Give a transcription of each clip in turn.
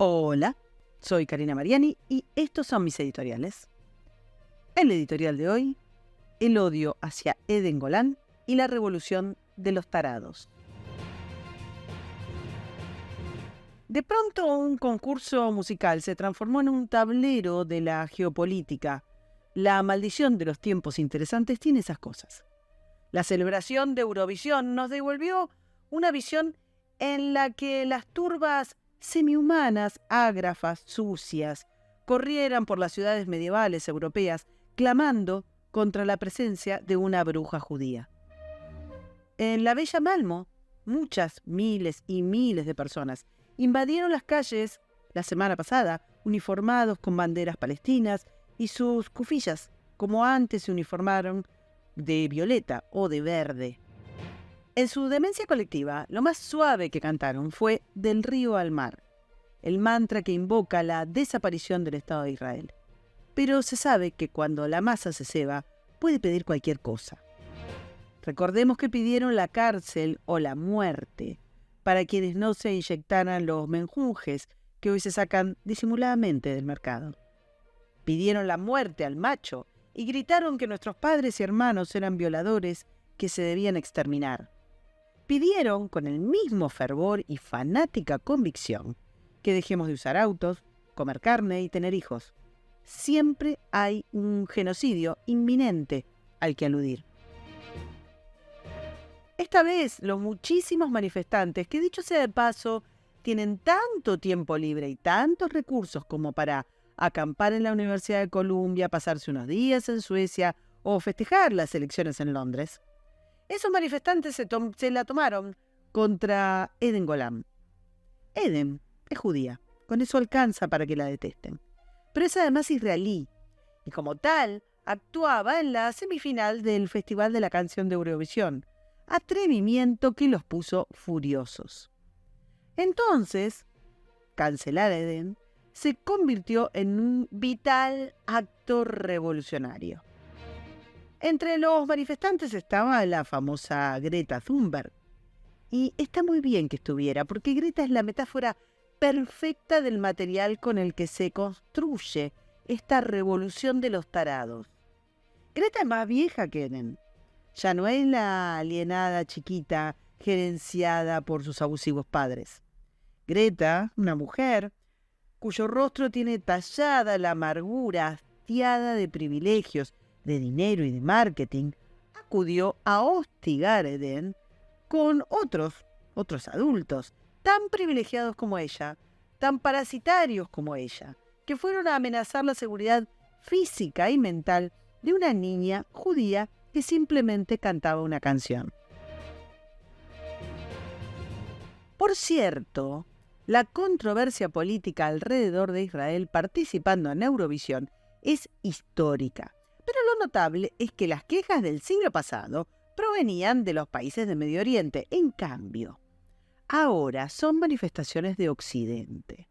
Hola, soy Karina Mariani y estos son mis editoriales. El editorial de hoy, el odio hacia Eden Golán y la revolución de los tarados. De pronto un concurso musical se transformó en un tablero de la geopolítica. La maldición de los tiempos interesantes tiene esas cosas. La celebración de Eurovisión nos devolvió una visión en la que las turbas semihumanas, ágrafas, sucias, corrieran por las ciudades medievales europeas clamando contra la presencia de una bruja judía. En la bella Malmö, muchas, miles y miles de personas invadieron las calles la semana pasada, uniformados con banderas palestinas y sus cufillas, como antes se uniformaron de violeta o de verde. En su demencia colectiva, lo más suave que cantaron fue Del río al mar, el mantra que invoca la desaparición del Estado de Israel. Pero se sabe que cuando la masa se ceba, puede pedir cualquier cosa. Recordemos que pidieron la cárcel o la muerte para quienes no se inyectaran los menjunjes que hoy se sacan disimuladamente del mercado. Pidieron la muerte al macho y gritaron que nuestros padres y hermanos eran violadores que se debían exterminar. Pidieron, con el mismo fervor y fanática convicción, que dejemos de usar autos, comer carne y tener hijos. Siempre hay un genocidio inminente al que aludir. Esta vez, los muchísimos manifestantes, que dicho sea de paso, tienen tanto tiempo libre y tantos recursos como para acampar en la Universidad de Columbia, pasarse unos días en Suecia o festejar las elecciones en Londres. Esos manifestantes se la tomaron contra Eden Golán. Eden es judía, con eso alcanza para que la detesten. Pero es además israelí, y como tal, actuaba en la semifinal del Festival de la Canción de Eurovisión, atrevimiento que los puso furiosos. Entonces, cancelar a Eden se convirtió en un vital acto revolucionario. Entre los manifestantes estaba la famosa Greta Thunberg. Y está muy bien que estuviera, porque Greta es la metáfora perfecta del material con el que se construye esta revolución de los tarados. Greta es más vieja que Eden. Ya no es la alienada chiquita gerenciada por sus abusivos padres. Greta, una mujer cuyo rostro tiene tallada la amargura hastiada de privilegios, de dinero y de marketing, acudió a hostigar a Eden con otros adultos, tan privilegiados como ella, tan parasitarios como ella, que fueron a amenazar la seguridad física y mental de una niña judía que simplemente cantaba una canción. Por cierto, la controversia política alrededor de Israel participando en Eurovisión es histórica, pero lo notable es que las quejas del siglo pasado provenían de los países de Medio Oriente. En cambio, ahora son manifestaciones de Occidente.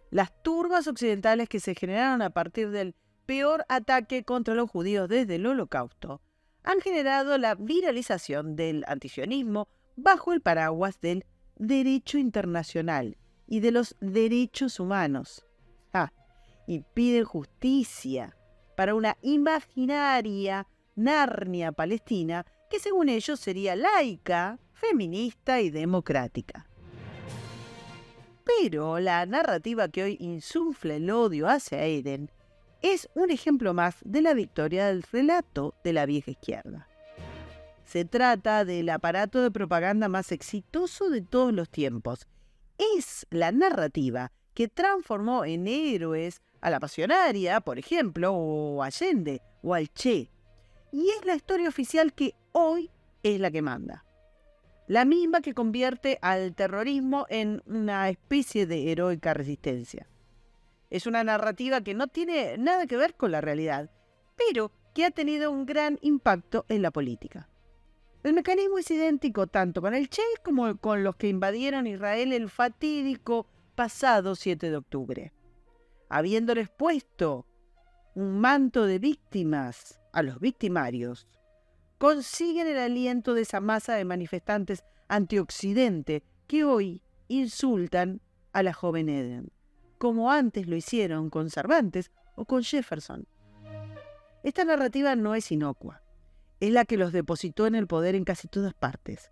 Las turbas occidentales que se generaron a partir del peor ataque contra los judíos desde el Holocausto han generado la viralización del antisionismo bajo el paraguas del derecho internacional y de los derechos humanos. Y piden justicia para una imaginaria Narnia palestina que según ellos sería laica, feminista y democrática. Pero la narrativa que hoy insufla el odio hacia Eden es un ejemplo más de la victoria del relato de la vieja izquierda. Se trata del aparato de propaganda más exitoso de todos los tiempos. Es la narrativa que transformó en héroes a la Pasionaria, por ejemplo, o a Allende, o al Che. Y es la historia oficial que hoy es la que manda. La misma que convierte al terrorismo en una especie de heroica resistencia. Es una narrativa que no tiene nada que ver con la realidad, pero que ha tenido un gran impacto en la política. El mecanismo es idéntico tanto con el Che como con los que invadieron Israel el fatídico pasado 7 de octubre. Habiéndoles puesto un manto de víctimas a los victimarios, consiguen el aliento de esa masa de manifestantes antioccidente que hoy insultan a la joven Eden. como antes lo hicieron con Cervantes o con Jefferson. Esta narrativa no es inocua. Es la que los depositó en el poder en casi todas partes.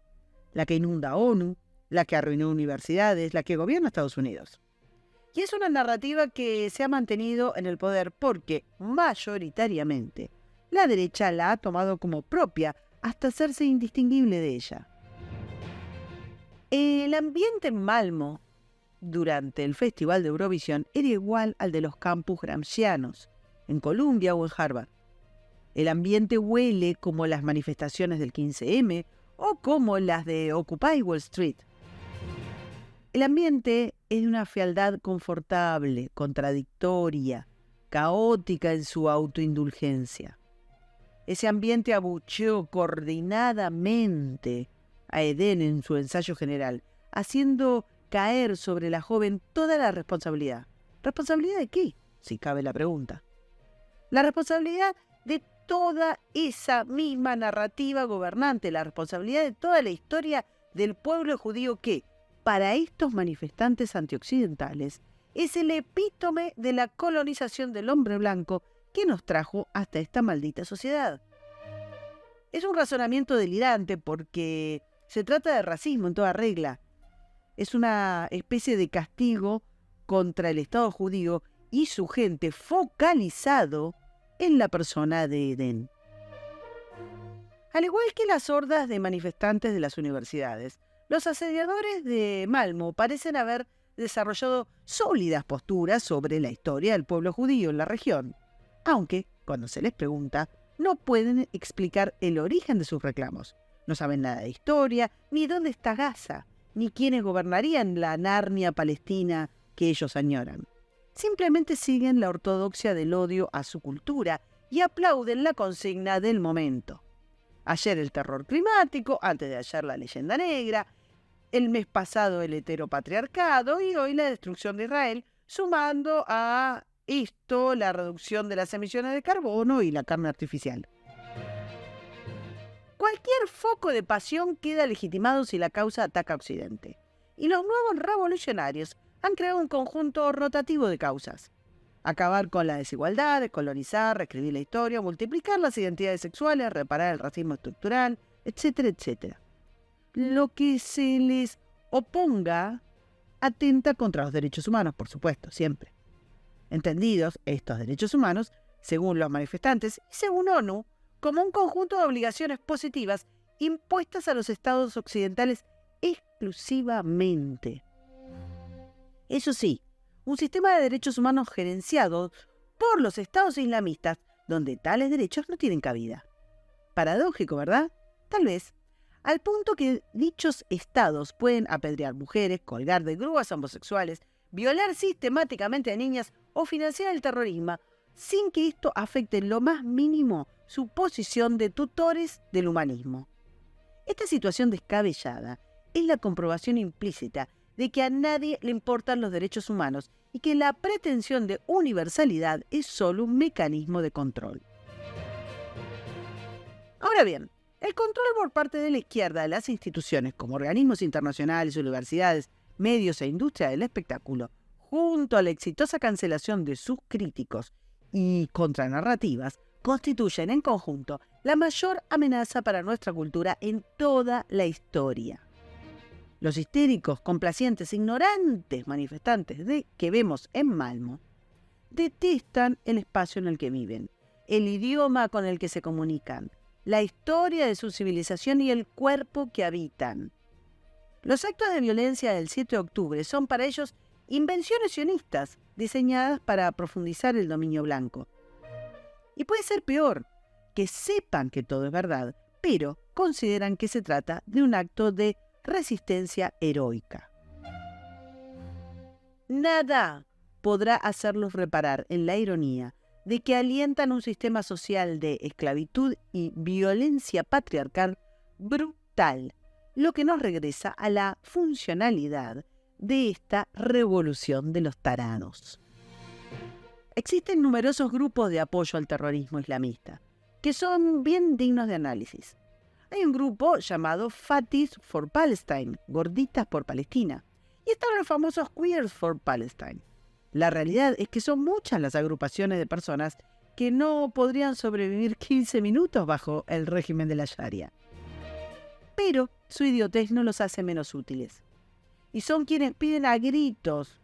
La que inunda ONU, la que arruinó universidades, la que gobierna Estados Unidos. Y es una narrativa que se ha mantenido en el poder porque, mayoritariamente, la derecha la ha tomado como propia hasta hacerse indistinguible de ella. El ambiente en Malmö durante el Festival de Eurovisión era igual al de los campus gramscianos, en Columbia o en Harvard. El ambiente huele como las manifestaciones del 15M o como las de Occupy Wall Street. El ambiente es de una fealdad confortable, contradictoria, caótica en su autoindulgencia. Ese ambiente abucheó coordinadamente a Eden en su ensayo general, haciendo caer sobre la joven toda la responsabilidad. ¿Responsabilidad de qué? Si cabe la pregunta. La responsabilidad de toda esa misma narrativa gobernante, la responsabilidad de toda la historia del pueblo judío que, para estos manifestantes antioccidentales, es el epítome de la colonización del hombre blanco que nos trajo hasta esta maldita sociedad. Es un razonamiento delirante porque se trata de racismo en toda regla. Es una especie de castigo contra el Estado judío y su gente focalizado en la persona de Eden. Al igual que las hordas de manifestantes de las universidades, los asediadores de Malmö parecen haber desarrollado sólidas posturas sobre la historia del pueblo judío en la región, aunque, cuando se les pregunta, no pueden explicar el origen de sus reclamos. No saben nada de historia, ni dónde está Gaza, ni quiénes gobernarían la Narnia palestina que ellos añoran. Simplemente siguen la ortodoxia del odio a su cultura y aplauden la consigna del momento. Ayer el terror climático, antes de ayer la leyenda negra, el mes pasado el heteropatriarcado y hoy la destrucción de Israel, sumando a esto la reducción de las emisiones de carbono y la carne artificial. Cualquier foco de pasión queda legitimado si la causa ataca a Occidente. Y los nuevos revolucionarios han creado un conjunto rotativo de causas. Acabar con la desigualdad, descolonizar, reescribir la historia, multiplicar las identidades sexuales, reparar el racismo estructural, etcétera, etcétera. Lo que se les oponga atenta contra los derechos humanos, por supuesto, siempre. Entendidos estos derechos humanos, según los manifestantes y según ONU, como un conjunto de obligaciones positivas impuestas a los estados occidentales exclusivamente. Eso sí, un sistema de derechos humanos gerenciado por los estados islamistas, donde tales derechos no tienen cabida. Paradójico, ¿verdad? Tal vez. Al punto que dichos estados pueden apedrear mujeres, colgar de grúas a homosexuales, violar sistemáticamente a niñas o financiar el terrorismo, sin que esto afecte en lo más mínimo su posición de tutores del humanismo. Esta situación descabellada es la comprobación implícita de que a nadie le importan los derechos humanos y que la pretensión de universalidad es solo un mecanismo de control. Ahora bien, el control por parte de la izquierda de las instituciones como organismos internacionales, universidades, medios e industria del espectáculo, junto a la exitosa cancelación de sus críticos y contranarrativas, constituyen en conjunto la mayor amenaza para nuestra cultura en toda la historia. Los histéricos, complacientes, ignorantes manifestantes que vemos en Malmö detestan el espacio en el que viven, el idioma con el que se comunican, la historia de su civilización y el cuerpo que habitan. Los actos de violencia del 7 de octubre son para ellos invenciones sionistas diseñadas para profundizar el dominio blanco. Y puede ser peor, que sepan que todo es verdad, pero consideran que se trata de un acto de resistencia heroica. Nada podrá hacerlos reparar en la ironía de que alientan un sistema social de esclavitud y violencia patriarcal brutal, lo que nos regresa a la funcionalidad de esta revolución de los taranos. Existen numerosos grupos de apoyo al terrorismo islamista, que son bien dignos de análisis. Hay un grupo llamado Fatties for Palestine, Gorditas por Palestina, y están los famosos Queers for Palestine. La realidad es que son muchas las agrupaciones de personas que no podrían sobrevivir 15 minutos bajo el régimen de la Sharia. Pero su idiotez no los hace menos útiles. Y son quienes piden a gritos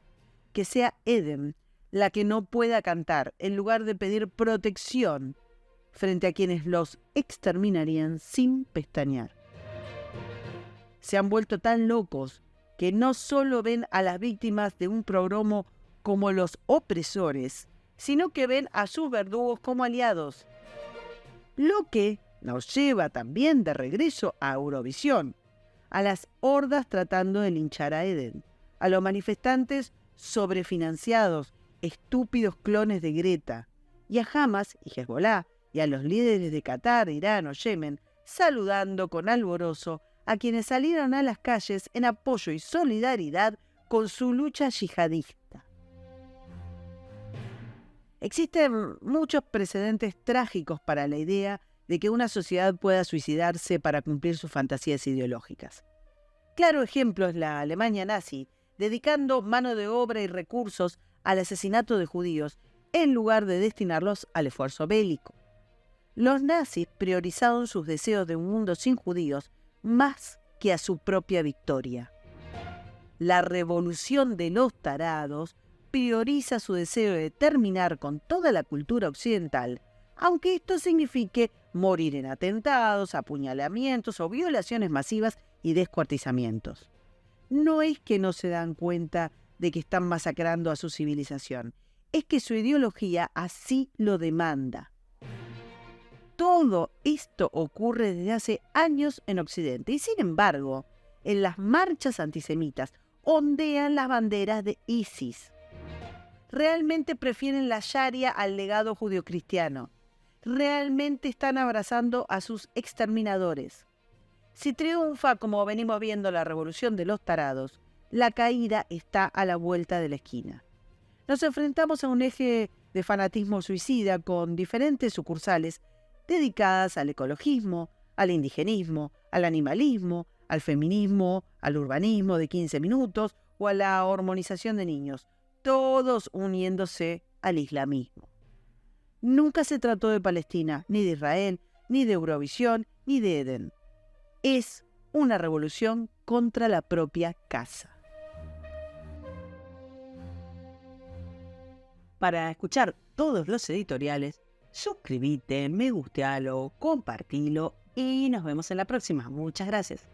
que sea Eden la que no pueda cantar, en lugar de pedir protección frente a quienes los exterminarían sin pestañear. Se han vuelto tan locos que no solo ven a las víctimas de un pogromo como los opresores, sino que ven a sus verdugos como aliados. Lo que nos lleva también de regreso a Eurovisión, a las hordas tratando de linchar a Eden, a los manifestantes sobrefinanciados, estúpidos clones de Greta, y a Hamas y Hezbollah, y a los líderes de Qatar, Irán o Yemen, saludando con alborozo a quienes salieron a las calles en apoyo y solidaridad con su lucha yihadista. Existen muchos precedentes trágicos para la idea de que una sociedad pueda suicidarse para cumplir sus fantasías ideológicas. Claro ejemplo es la Alemania nazi, dedicando mano de obra y recursos al asesinato de judíos en lugar de destinarlos al esfuerzo bélico. Los nazis priorizaron sus deseos de un mundo sin judíos más que a su propia victoria. La revolución de los tarados prioriza su deseo de terminar con toda la cultura occidental, aunque esto signifique morir en atentados, apuñalamientos o violaciones masivas y descuartizamientos. No es que no se dan cuenta de que están masacrando a su civilización, es que su ideología así lo demanda. Todo esto ocurre desde hace años en Occidente y, sin embargo, en las marchas antisemitas ondean las banderas de ISIS. Realmente prefieren la Sharia al legado judio-cristiano. Realmente están abrazando a sus exterminadores. Si triunfa, como venimos viendo, la revolución de los tarados, la caída está a la vuelta de la esquina. Nos enfrentamos a un eje de fanatismo suicida con diferentes sucursales dedicadas al ecologismo, al indigenismo, al animalismo, al feminismo, al urbanismo de 15 minutos o a la hormonización de niños, todos uniéndose al islamismo. Nunca se trató de Palestina, ni de Israel, ni de Eurovisión, ni de Eden. Es una revolución contra la propia casa. Para escuchar todos los editoriales, suscríbete, me gustealo, compartilo y nos vemos en la próxima. Muchas gracias.